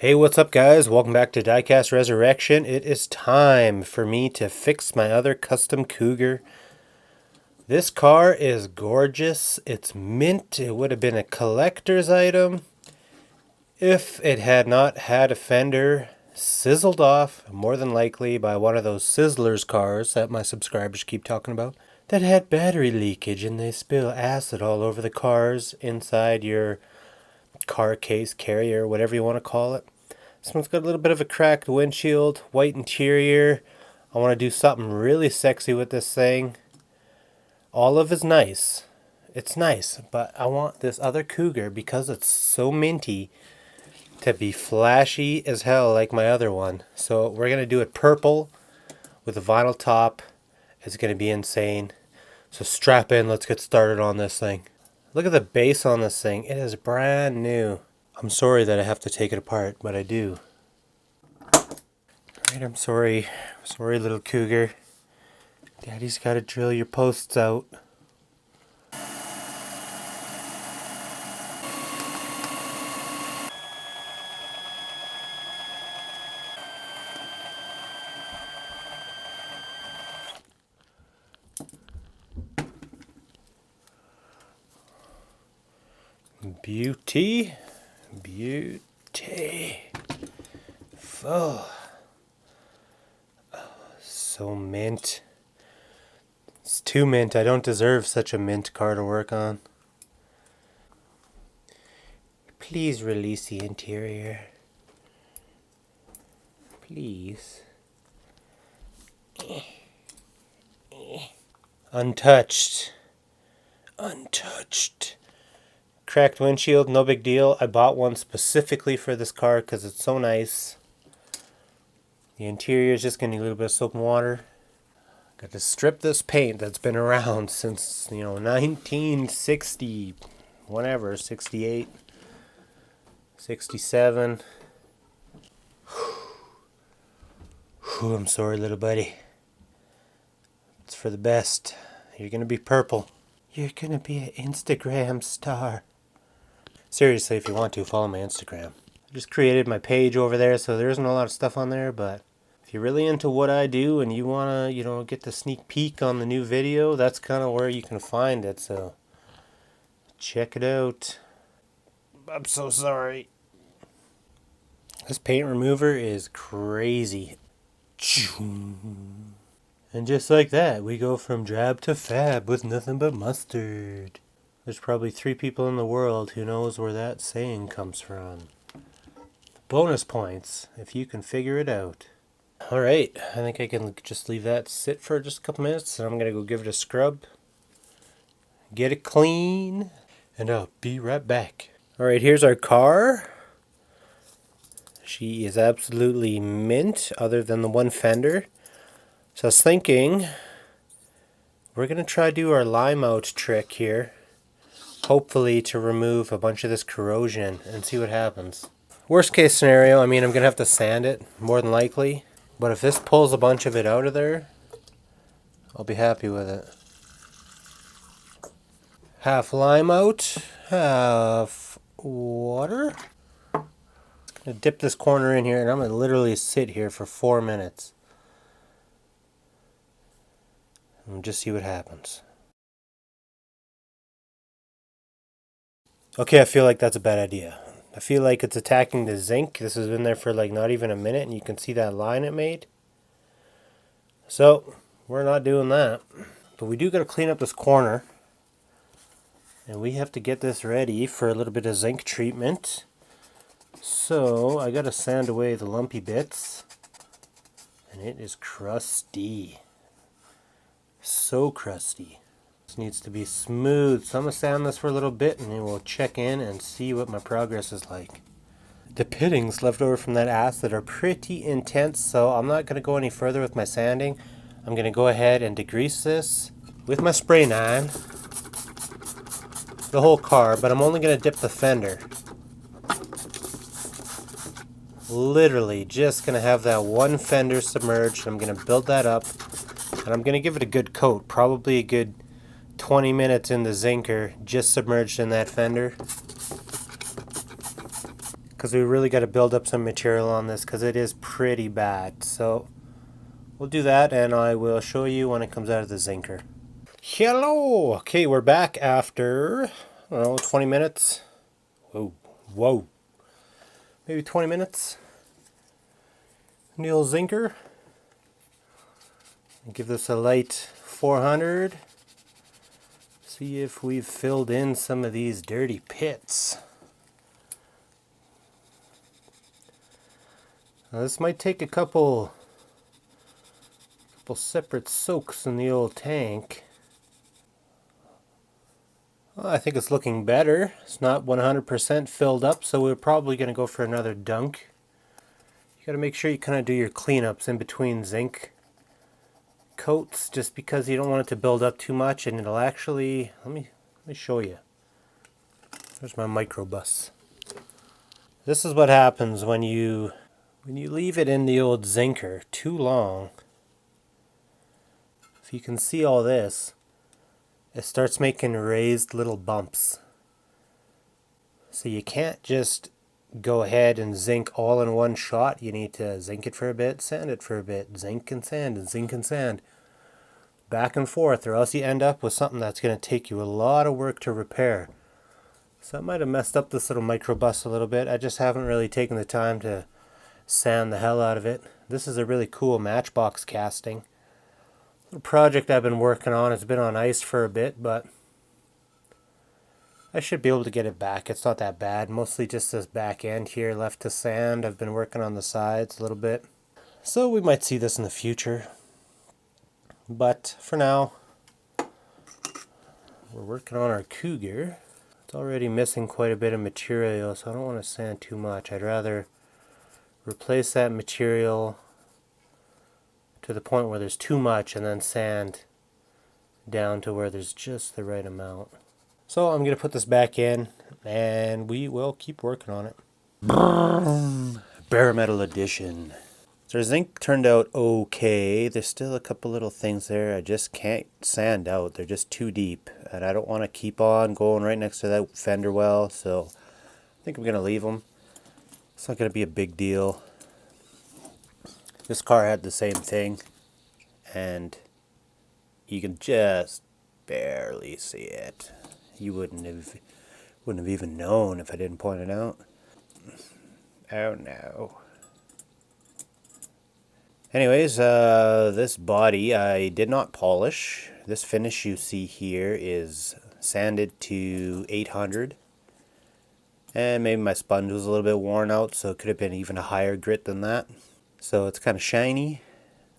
Hey, what's up guys? Welcome back to Diecast Resurrection. It is time for me to fix my other custom Cougar. This car is gorgeous. It's mint. It would have been a collector's item if it had not had a fender sizzled off, more than likely by one of those Sizzlers cars that my subscribers keep talking about, that had battery leakage and they spill acid all over the cars inside your car case, carrier, whatever you want to call it. This one's got a little bit of a cracked windshield, white interior. I want to do something really sexy with this thing. Olive is nice. It's nice, but I want this other Cougar, because it's so minty, to be flashy as hell like my other one. So we're going to do it purple with a vinyl top. It's going to be insane. So strap in, let's get started on this thing. Look at the base on this thing. It is brand new. I'm sorry that I have to take it apart, but I do. Alright, I'm sorry. Sorry, little Cougar. Daddy's got to drill your posts out. Beauty. Oh, so mint. It's too mint. I don't deserve such a mint car to work on. Please release the interior. Please. Untouched. Untouched. Cracked windshield, no big deal. I bought one specifically for this car because it's so nice. The interior is just going to need a little bit of soap and water. Got to strip this paint that's been around since, 1960, whatever, 68, 67. Whew, I'm sorry, little buddy. It's for the best. You're going to be purple. You're going to be an Instagram star. Seriously, if you want to, follow my Instagram. I just created my page over there, so there isn't a lot of stuff on there, but if you're really into what I do and you want to, get the sneak peek on the new video, that's kind of where you can find it, so check it out. I'm so sorry. This paint remover is crazy. And just like that, we go from drab to fab with nothing but mustard. There's probably 3 people in the world who knows where that saying comes from. Bonus points if you can figure it out. Alright, I think I can just leave that sit for just a couple minutes, and I'm going to go give it a scrub. Get it clean, and I'll be right back. Alright, here's our car. She is absolutely mint, other than the one fender. So I was thinking, we're going to try to do our lime out trick here. Hopefully to remove a bunch of this corrosion and see what happens. Worst case scenario, I'm going to have to sand it, more than likely. But if this pulls a bunch of it out of there, I'll be happy with it. Half lime out, half water. I'm going to dip this corner in here, and I'm going to literally sit here for 4 minutes. And just see what happens. Okay, I feel like that's a bad idea. I feel like it's attacking the zinc. This has been there for like not even a minute, and you can see that line it made. So, we're not doing that. But we do got to clean up this corner. And we have to get this ready for a little bit of zinc treatment. So, I got to sand away the lumpy bits. And it is crusty. So crusty. This needs to be smooth. So I'm going to sand this for a little bit, and then we'll check in and see what my progress is like. The pittings left over from that acid are pretty intense, so I'm not going to go any further with my sanding. I'm going to go ahead and degrease this with my spray nine. The whole car, but I'm only going to dip the fender. Literally just going to have that one fender submerged. I'm going to build that up, and I'm going to give it a good coat, probably a good 20 minutes in the zincer, just submerged in that fender. because we really got to build up some material on this because it is pretty bad. So we'll do that, and I will show you when it comes out of the zinker. Hello! Okay, we're back after, I don't know, 20 minutes. Whoa. Maybe 20 minutes. The old zinker. Give this a light 400. See if we've filled in some of these dirty pits. Now this might take a couple separate soaks in the old tank. Well, I think it's looking better. It's not 100% filled up, so we're probably going to go for another dunk. You got to make sure you kind of do your cleanups in between zinc coats, just because you don't want it to build up too much, and it'll actually, let me show you. There's my microbus. This is what happens when you leave it in the old zinker too long. If you can see all this, it starts making raised little bumps. So you can't just go ahead and zinc all in one shot. You need to zinc it for a bit, sand it for a bit, zinc and sand, and zinc and sand. Back and forth, or else you end up with something that's going to take you a lot of work to repair. So I might have messed up this little microbus a little bit. I just haven't really taken the time to sand the hell out of it. This is a really cool Matchbox casting. A project I've been working on. It's been on ice for a bit, but I should be able to get it back. It's not that bad. Mostly just this back end here left to sand. I've been working on the sides a little bit. So we might see this in the future. But for now, we're working on our Cougar. It's already missing quite a bit of material, so I don't want to sand too much. I'd rather replace that material to the point where there's too much and then sand down to where there's just the right amount. So I'm going to put this back in and we will keep working on it. Bare metal edition. So our zinc turned out okay. There's still a couple little things there I just can't sand out. They're just too deep and I don't want to keep on going right next to that fender well, so I think I'm going to leave them. It's not going to be a big deal. This car had the same thing, and you can just barely see it. You wouldn't have even known if I didn't point it out. Oh no. Anyways, this body I did not polish. This finish you see here is sanded to 800. And maybe my sponge was a little bit worn out, so it could have been even a higher grit than that. So it's kind of shiny,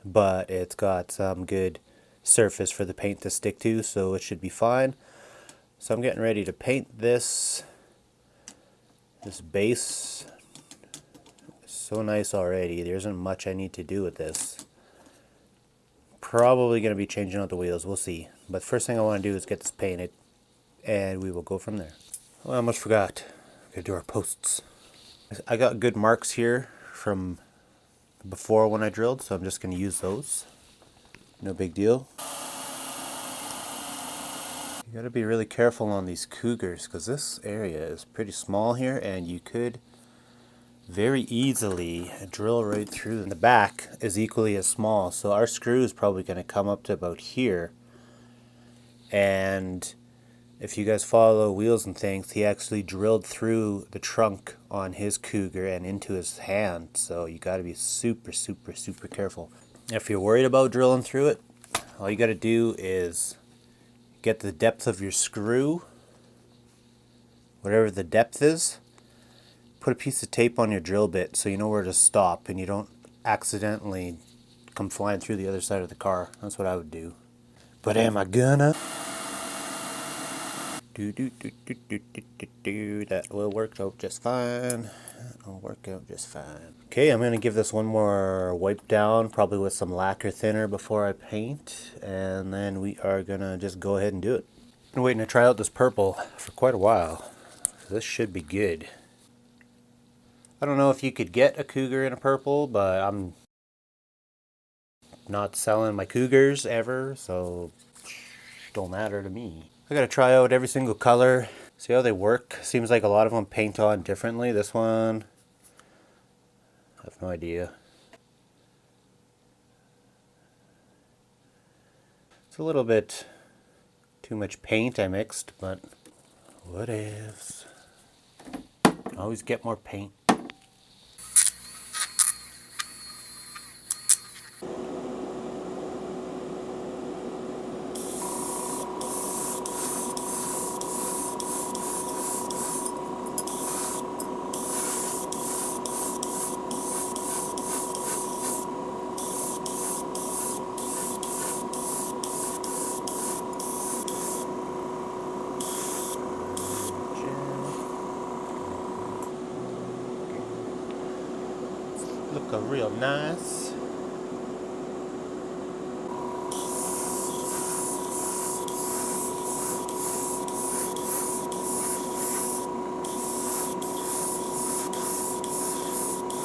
but it's got some good surface for the paint to stick to, so it should be fine. So I'm getting ready to paint this base. It's so nice already. There isn't much I need to do with this. Probably going to be changing out the wheels, we'll see. But first thing I want to do is get this painted, and we will go from there. Oh, I almost forgot. We're going to do our posts. I got good marks here from before when I drilled, so I'm just going to use those. No big deal. You got to be really careful on these Cougars because this area is pretty small here and you could very easily drill right through. And the back is equally as small, so our screw is probably going to come up to about here. And if you guys follow wheels and things, he actually drilled through the trunk on his Cougar and into his hand. So you got to be super careful. If you're worried about drilling through it, all you got to do is get the depth of your screw, whatever the depth is. Put a piece of tape on your drill bit so you know where to stop and you don't accidentally come flying through the other side of the car. That's what I would do. But am I gonna? That will work out just fine. That'll work out just fine. Okay, I'm going to give this one more wipe down, probably with some lacquer thinner before I paint, and then we are going to just go ahead and do it. I've been waiting to try out this purple for quite a while. So this should be good. I don't know if you could get a Cougar in a purple, but I'm not selling my Cougars ever, so don't matter to me. I gotta try out every single color, see how they work. Seems like a lot of them paint on differently. This one have no idea. It's a little bit too much paint I mixed, but whatevs. Always get more paint. Look real nice.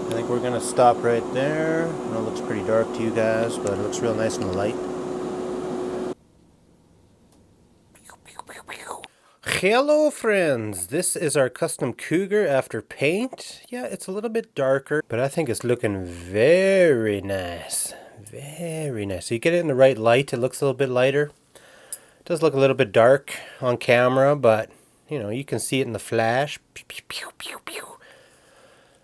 I think we're gonna stop right there. I know it looks pretty dark to you guys, but it looks real nice in the light. Hello friends, this is our custom Cougar after paint. Yeah, it's a little bit darker, but I think it's looking very nice. Very nice. So you get it in the right light, it looks a little bit lighter. It does look a little bit dark on camera, but you know, you can see it in the flash. Pew, pew, pew, pew, pew.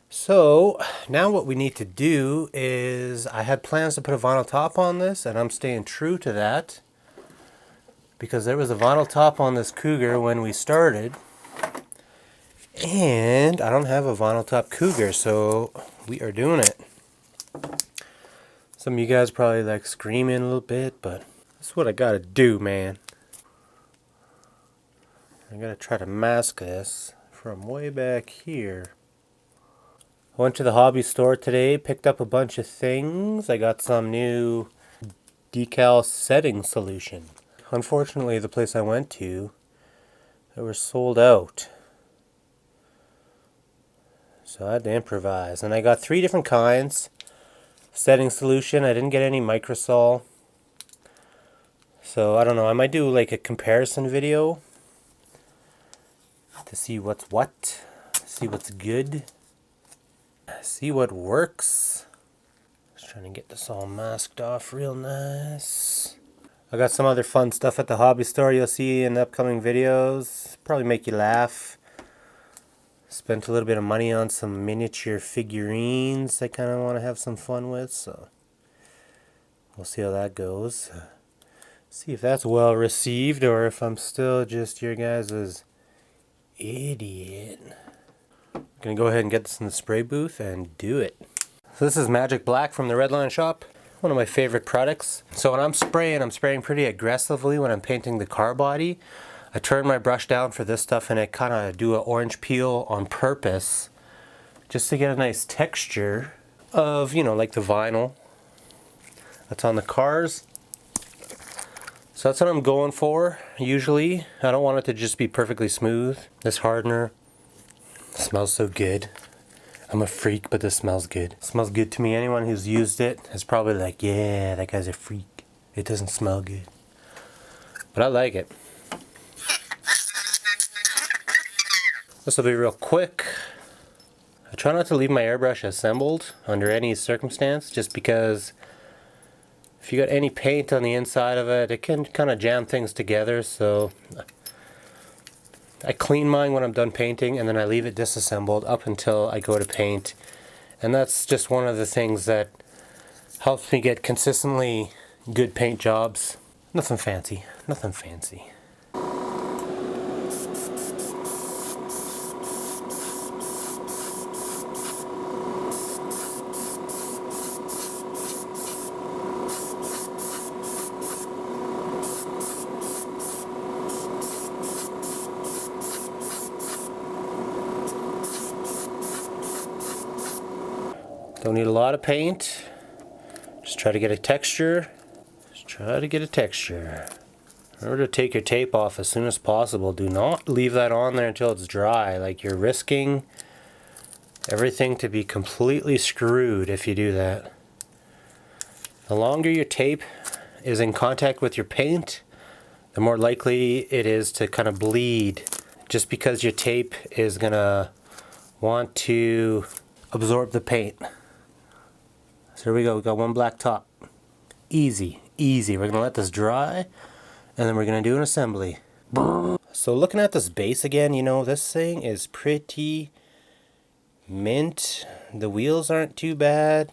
So now what we need to do is, I had plans to put a vinyl top on this, and I'm staying true to that. Because there was a vinyl top on this Cougar when we started, and I don't have a vinyl top Cougar, so we are doing it. Some of you guys probably like screaming a little bit, but that's what I gotta do, man. I gotta try to mask this from way back here. I went to the hobby store today, picked up a bunch of things. I got some new decal setting solution. Unfortunately, the place I went to, they were sold out. So I had to improvise. And I got 3 different kinds. Setting solution, I didn't get any microsol. So I don't know, I might do like a comparison video to see what's what, see what's good, see what works. Just trying to get this all masked off real nice. I got some other fun stuff at the hobby store you'll see in the upcoming videos. Probably make you laugh. Spent a little bit of money on some miniature figurines I kind of want to have some fun with, so we'll see how that goes. See if that's well received or if I'm still just your guys' idiot. I'm going to go ahead and get this in the spray booth and do it. So this is Magic Black from the Redline shop. One of my favorite products. So when I'm spraying pretty aggressively when I'm painting the car body. I turn my brush down for this stuff and I kind of do an orange peel on purpose just to get a nice texture of, you know, like the vinyl that's on the cars. So that's what I'm going for usually. I don't want it to just be perfectly smooth. This hardener smells so good. I'm a freak, but this smells good. It smells good to me. Anyone who's used it is probably like, yeah, that guy's a freak. It doesn't smell good. But I like it. This will be real quick. I try not to leave my airbrush assembled under any circumstance, just because if you got any paint on the inside of it, it can kind of jam things together. So I clean mine when I'm done painting, and then I leave it disassembled up until I go to paint. And that's just one of the things that helps me get consistently good paint jobs. Nothing fancy, nothing fancy. Don't need a lot of paint. Just try to get a texture. Just try to get a texture. Remember to take your tape off as soon as possible. Do not leave that on there until it's dry. Like, you're risking everything to be completely screwed if you do that. The longer your tape is in contact with your paint, the more likely it is to kind of bleed. Just because your tape is gonna want to absorb the paint. So here we go. We got one black top. Easy, easy. We're gonna let this dry, and then we're gonna do an assembly. So looking at this base again, you know, this thing is pretty mint. The wheels aren't too bad.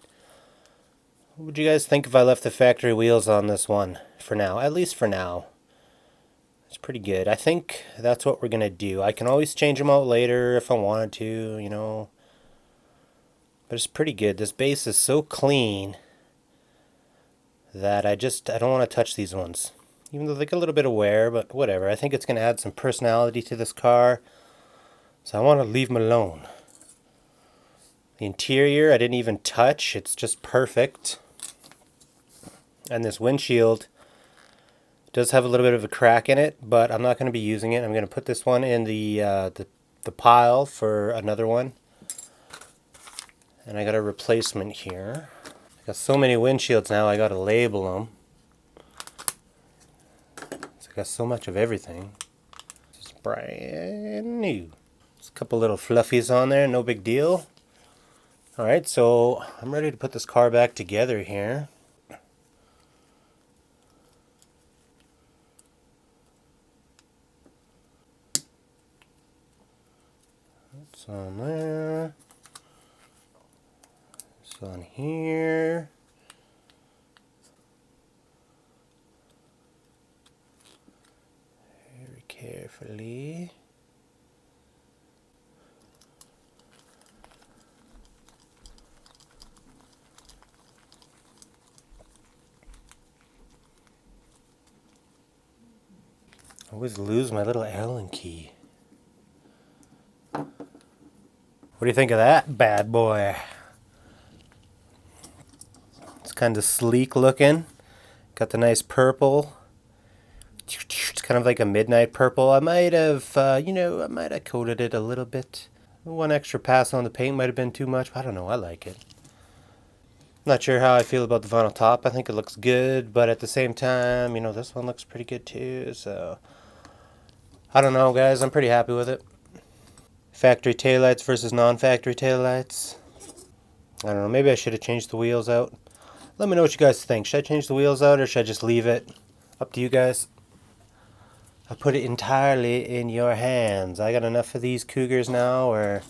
What would you guys think if I left the factory wheels on this one for now? At least for now. It's pretty good. I think that's what we're gonna do. I can always change them out later if I wanted to, you know. But it's pretty good. This base is so clean that I don't want to touch these ones. Even though they get a little bit of wear, but whatever. I think it's going to add some personality to this car. So I want to leave them alone. The interior I didn't even touch. It's just perfect. And this windshield does have a little bit of a crack in it, but I'm not going to be using it. I'm going to put this one in the pile for another one. And I got a replacement here. I got so many windshields now, I got to label them. So I got so much of everything. It's brand new. There's a couple little fluffies on there, no big deal. Alright, so I'm ready to put this car back together here. That's on there. It's on here. Very carefully. I always lose my little Allen key. What do you think of that bad boy? It's kind of sleek looking. Got the nice purple. It's kind of like a midnight purple. I might have, I might have coated it a little bit. One extra pass on the paint might have been too much. I don't know. I like it. Not sure how I feel about the vinyl top. I think it looks good, but at the same time, this one looks pretty good too. So I don't know, guys. I'm pretty happy with it. Factory taillights versus non-factory taillights. I don't know. Maybe I should have changed the wheels out. Let me know what you guys think. Should I change the wheels out or should I just leave it? Up to you guys. I put it entirely in your hands. I got enough of these Cougars now, or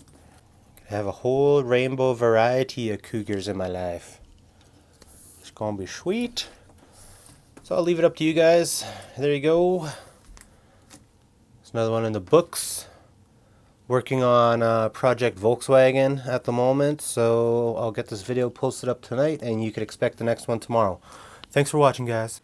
I have a whole rainbow variety of Cougars in my life. It's gonna be sweet. So I'll leave it up to you guys. There you go. There's another one in the books. Working on Project Volkswagen at the moment, so I'll get this video posted up tonight and you can expect the next one tomorrow. Thanks for watching, guys.